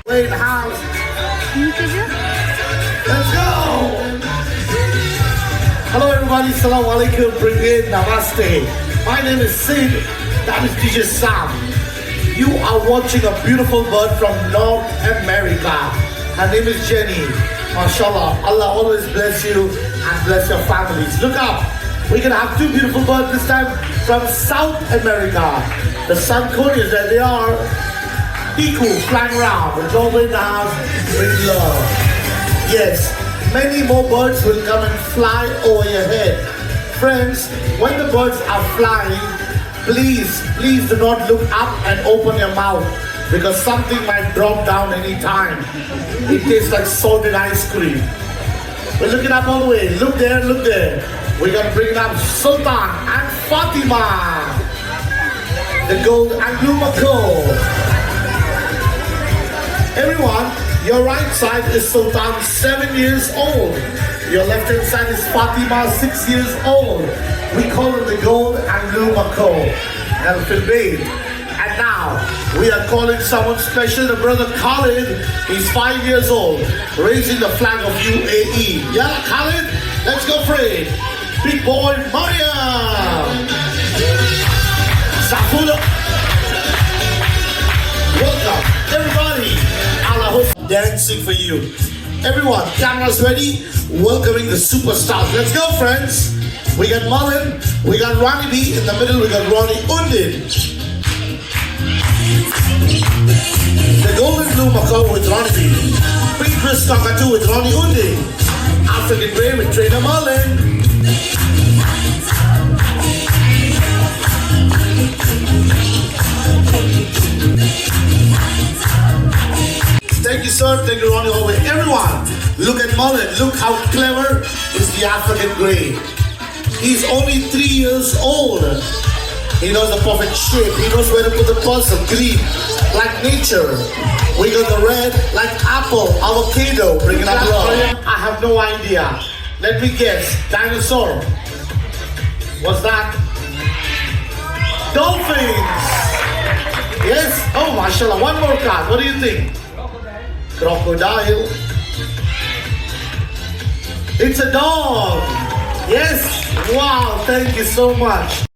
Wait, house. Let's go. Hello everybody, Assalamu alaikum, bring in, namaste. My name is Sid, that is DJ Sam. You are watching a beautiful bird from North America. Her name is Jenny. MashaAllah, Allah always bless you and bless your families. Look up, we're gonna have two beautiful birds this time from South America. The Sunconians, there they are. Piku flying around, it's all in the house, bring love. Yes, many more birds will come and fly over your head. Friends, when the birds are flying, please do not look up and open your mouth because something might drop down any time. It tastes like salted ice cream. We're looking up all the way. Look there, look there. We're gonna bring up Sultan and Fatima, the gold and blue macaw. Everyone, your right side is Sultan, 7 years old. Your left hand side is Fatima, 6 years old. We call them the gold and blue macaw. Elephant Bay. And now, we are calling someone special, the brother Khalid. He's 5 years old, raising the flag of UAE. Yeah, Khalid, let's go for it. Big boy, Mariam. Safuda. Welcome, everybody. Dancing for you. Everyone, cameras ready? Welcoming the superstars. Let's go, friends. We got Mullen, we got Ronnie B. In the middle, we got Ronnie Undin. The golden blue macaw with Ronnie B. Pink Chris cockatoo with Ronnie Undin. African grey with Trainer Mullen. Thank you, sir. Thank you, Ronnie. Over. Everyone, look at Mullen. Look how clever is the African grey. He's only 3 years old. He knows the perfect shape. He knows where to put the person. Green, like nature. We got the red, like apple, avocado. Bring it up. I have no idea. Let me guess. Dinosaur. What's that? Dolphins. Yes. Oh, mashallah. One more card. What do you think? Crocodile. It's a dog. Yes. Wow. Thank you so much.